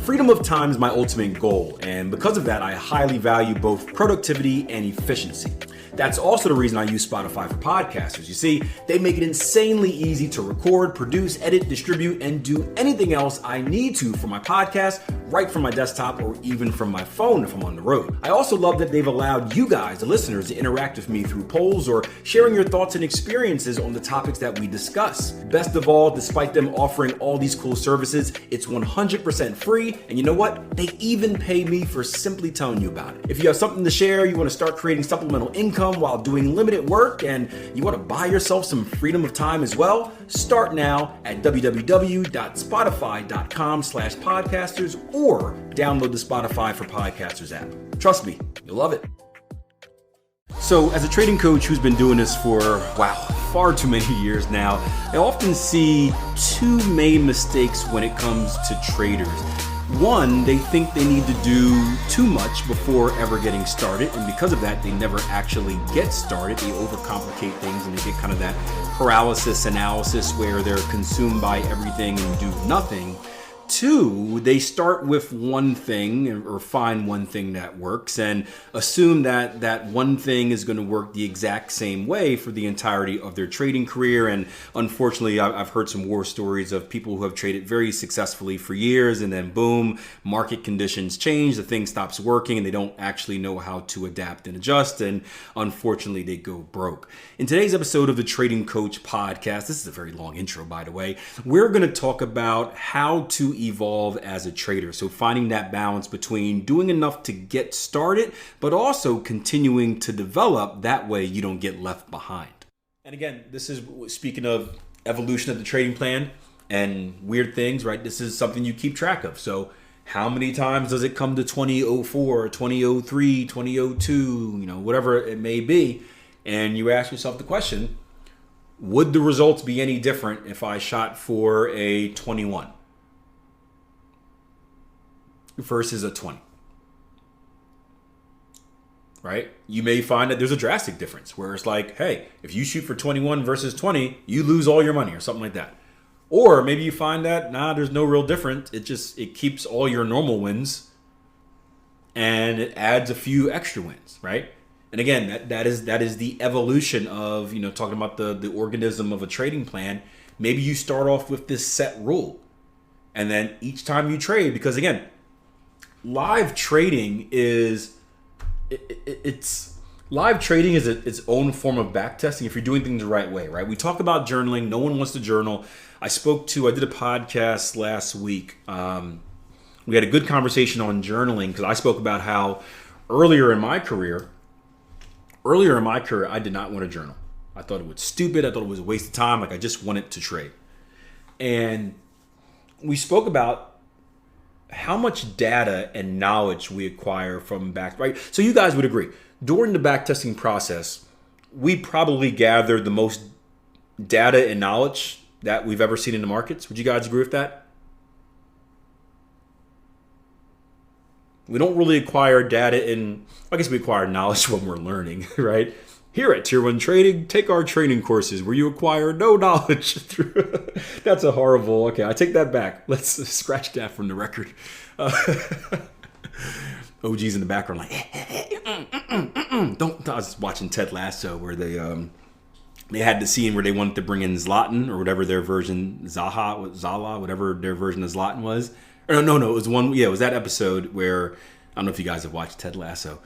Freedom of time is my ultimate goal, and because of that, I highly value both productivity and efficiency. That's also the reason I use Spotify for podcasters. You see, they make it insanely easy to record, produce, edit, distribute, and do anything else I need to for my podcast right from my desktop or even from my phone if I'm on the road. I also love that they've allowed you guys, the listeners, to interact with me through polls or sharing your thoughts and experiences on the topics that we discuss. Best of all, despite them offering all these cool services, it's 100% free, and you know what? They even pay me for simply telling you about it. If you have something to share, you want to start creating supplemental income while doing limited work, and you want to buy yourself some freedom of time as well, start now at www.spotify.com/podcasters or download the Spotify for Podcasters app. Trust me, you'll love it. So as a trading coach who's been doing this for, far too many years now, I often see two main mistakes when it comes to traders. One, they think they need to do too much before ever getting started, and because of that, they never actually get started. They overcomplicate things and they get kind of that paralysis analysis where they're consumed by everything and do nothing. Two, they start with one thing or find one thing that works and assume that that one thing is going to work the exact same way for the entirety of their trading career. And unfortunately, I've heard some war stories of people who have traded very successfully for years and then boom, market conditions change, the thing stops working and they don't actually know how to adapt and adjust. And unfortunately, they go broke. In today's episode of the Trading Coach podcast, this is a very long intro, by the way, we're going to talk about how to evolve as a trader. So finding that balance between doing enough to get started, but also continuing to develop. That way you don't get left behind. And again, this is speaking of evolution of the trading plan and weird things, right? This is something you keep track of. So how many times does it come to 2004, 2003, 2002, whatever it may be? And you ask yourself the question, would the results be any different if I shot for a 21? Versus a 20, right? You may find that there's a drastic difference where it's like, hey, if you shoot for 21 versus 20, you lose all your money or something like that. Or maybe you find that, there's no real difference. It keeps all your normal wins and it adds a few extra wins, right? And again, that is the evolution of, talking about the organism of a trading plan. Maybe you start off with this set rule and then each time you trade, because again, live trading is its own form of back testing if you're doing things the right way, right? We talk about journaling. No one wants to journal. I did a podcast last week. We had a good conversation on journaling because I spoke about how earlier in my career, I did not want to journal. I thought it was stupid. I thought it was a waste of time. I just wanted to trade. And we spoke about how much data and knowledge we acquire from back, right? So you guys would agree, during the back testing process, we probably gathered the most data and knowledge that we've ever seen in the markets. Would you guys agree with that? We don't really acquire data I guess we acquire knowledge when we're learning, right? Here at Tier 1 Trading, take our training courses where you acquire no knowledge. That's a horrible, okay, I take that back. Let's scratch that from the record. OG's in the background like, don't. I was watching Ted Lasso where they had the scene where they wanted to bring in Zlatan or whatever their version, Zala, whatever their version of Zlatan was. Or no, it was it was that episode where, I don't know if you guys have watched Ted Lasso,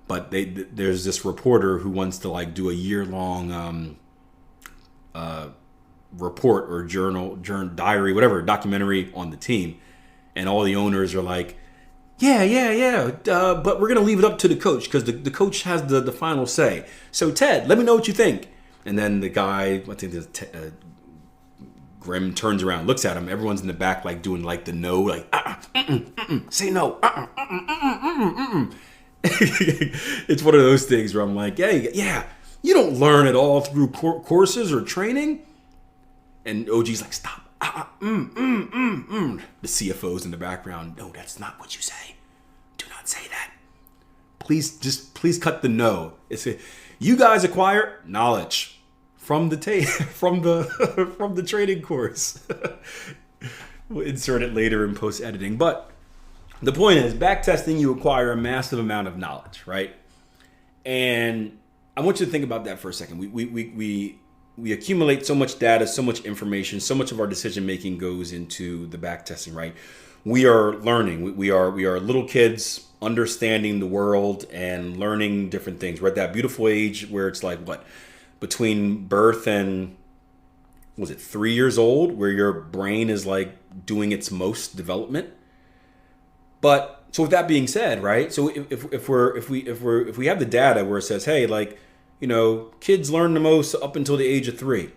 but there's this reporter who wants to do a year-long report or journal, diary, whatever, documentary on the team. And all the owners are like, yeah, but we're going to leave it up to the coach because the coach has the final say. So Ted, let me know what you think. And then the guy, I think Grim turns around, looks at him. Everyone's in the back doing the no, say no. It's one of those things where I'm like, hey, yeah, you don't learn it all through courses or training. And OG's like, stop. The CFO's in the background. No, that's not what you say. Do not say that. Please cut the no. You guys acquire knowledge from the from the trading course. We'll insert it later in post editing, but The point is, backtesting, you acquire a massive amount of knowledge, right? And I want you to think about that for a second. We accumulate so much data, so much information, so much of our decision making goes into the backtesting, right? We are learning. We are little kids understanding the world and learning different things. We're at that beautiful age where it's like what? Between birth and, was it 3 years old, where your brain is like doing its most development. But so with that being said, right? So if we have the data where it says, hey, like, you know, kids learn the most up until the age of 3.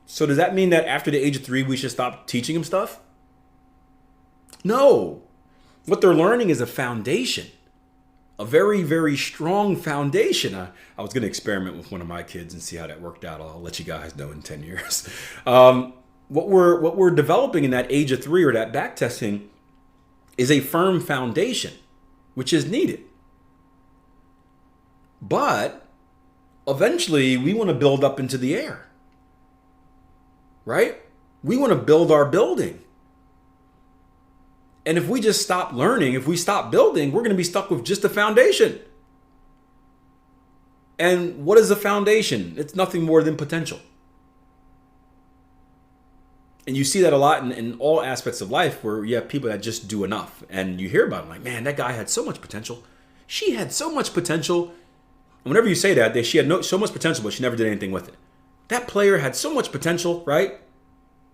So does that mean that after the age of 3 we should stop teaching them stuff? No. What they're learning is a foundation, a very, very strong foundation. I was going to experiment with one of my kids and see how that worked out. I'll let you guys know in 10 years. What we're developing in that age of 3 or that back testing is a firm foundation, which is needed. But eventually we want to build up into the air, right? We want to build our building. And if we just stop learning, if we stop building, we're going to be stuck with just a foundation. And what is a foundation? It's nothing more than potential. And you see that a lot in all aspects of life where you have people that just do enough. And you hear about them like, man, that guy had so much potential. She had so much potential. And whenever you say that, she had so much potential, but she never did anything with it. That player had so much potential, right?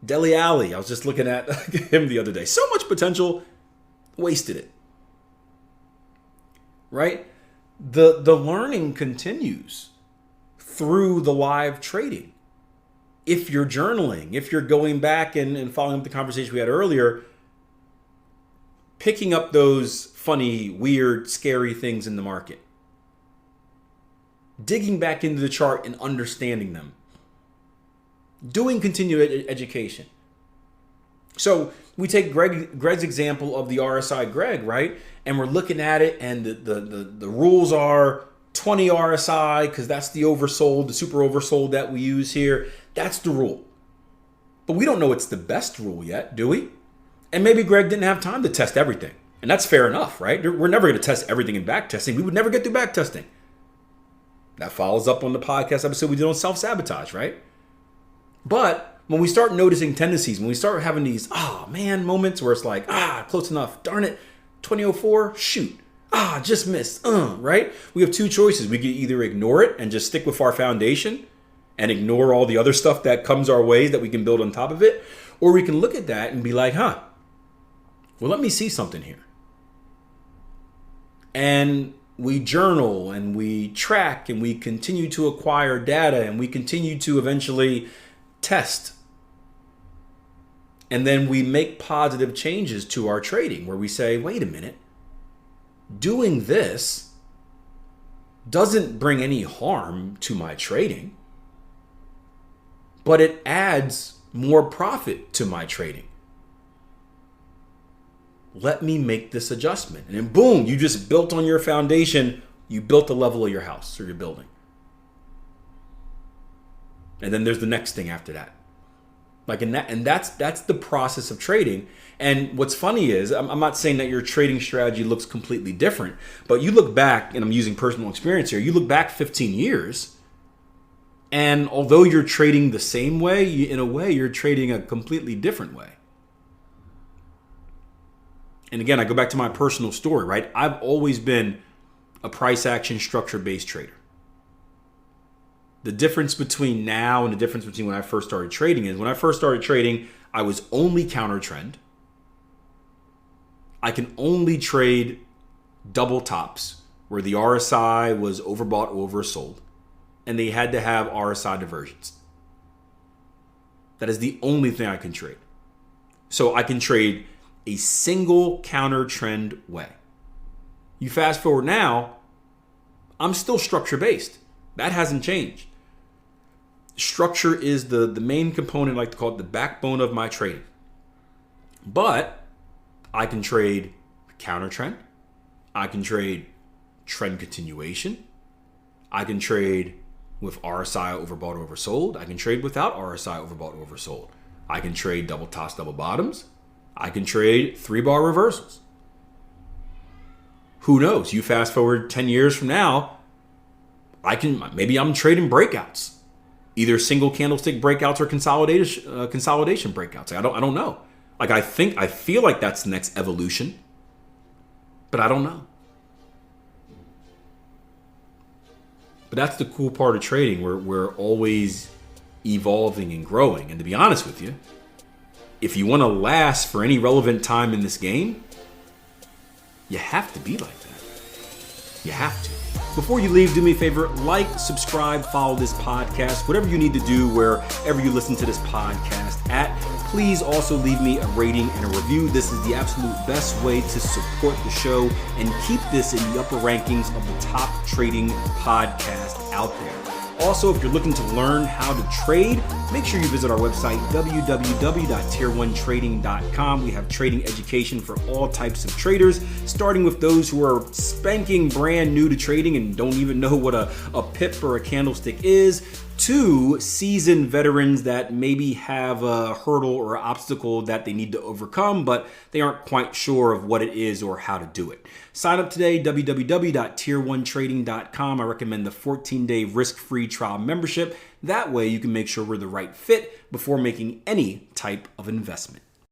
Dele Alli, I was just looking at him the other day. So much potential, wasted it. Right? The learning continues through the live trading. If you're journaling, if you're going back and following up the conversation we had earlier, picking up those funny, weird, scary things in the market, digging back into the chart and understanding them, doing continued education. So we take Greg's example of the RSI Greg, right? And we're looking at it, and the rules are 20 RSI because that's the oversold, the super oversold that we use here. That's the rule. But we don't know it's the best rule yet, do we? And maybe Greg didn't have time to test everything. And that's fair enough, right? We're never going to test everything in back testing. We would never get through back testing. That follows up on the podcast episode we did on self-sabotage, right? But when we start noticing tendencies, when we start having these, moments where it's like, close enough, darn it, 2004, shoot, just missed, right? We have two choices. We can either ignore it and just stick with our foundation and ignore all the other stuff that comes our way that we can build on top of it. Or we can look at that and be like, well, let me see something here. And we journal and we track and we continue to acquire data and we continue to eventually test. And then we make positive changes to our trading where we say, wait a minute, doing this doesn't bring any harm to my trading, but it adds more profit to my trading. Let me make this adjustment. And then boom, you just built on your foundation. You built the level of your house or your building. And then there's the next thing after that. And that's the process of trading. And what's funny is, I'm not saying that your trading strategy looks completely different, but you look back, and I'm using personal experience here, you look back 15 years, and although you're trading the same way, in a way, you're trading a completely different way. And again, I go back to my personal story, right? I've always been a price action structure-based trader. The difference between now and the difference between when I first started trading is when I first started trading, I was only counter trend. I can only trade double tops where the RSI was overbought or oversold, and they had to have RSI diversions. That is the only thing I can trade. So I can trade a single counter trend way. You fast forward now, I'm still structure based. That hasn't changed. Structure is the main component, I like to call it the backbone of my trading. But I can trade counter trend. I can trade trend continuation. I can trade with RSI overbought or oversold. I can trade without RSI overbought or oversold. I can trade double tops, double bottoms. I can trade 3-bar reversals. Who knows? You fast forward 10 years from now, maybe I'm trading breakouts, either single candlestick breakouts or consolidation breakouts. I don't know. Like I feel like that's the next evolution, but I don't know. But that's the cool part of trading. We're always evolving and growing. And to be honest with you, if you want to last for any relevant time in this game, you have to be like that. You have to. Before you leave, do me a favor, like, subscribe, follow this podcast, whatever you need to do wherever you listen to this podcast at. Please also leave me a rating and a review. This is the absolute best way to support the show and keep this in the upper rankings of the top trading podcast out there. Also, if you're looking to learn how to trade, make sure you visit our website, www.tier1trading.com. We have trading education for all types of traders, starting with those who are spanking brand new to trading and don't even know what a pip or a candlestick is, to seasoned veterans that maybe have a hurdle or obstacle that they need to overcome, but they aren't quite sure of what it is or how to do it. Sign up today, www.tier1trading.com. I recommend the 14-day risk-free trial membership. That way you can make sure we're the right fit before making any type of investment.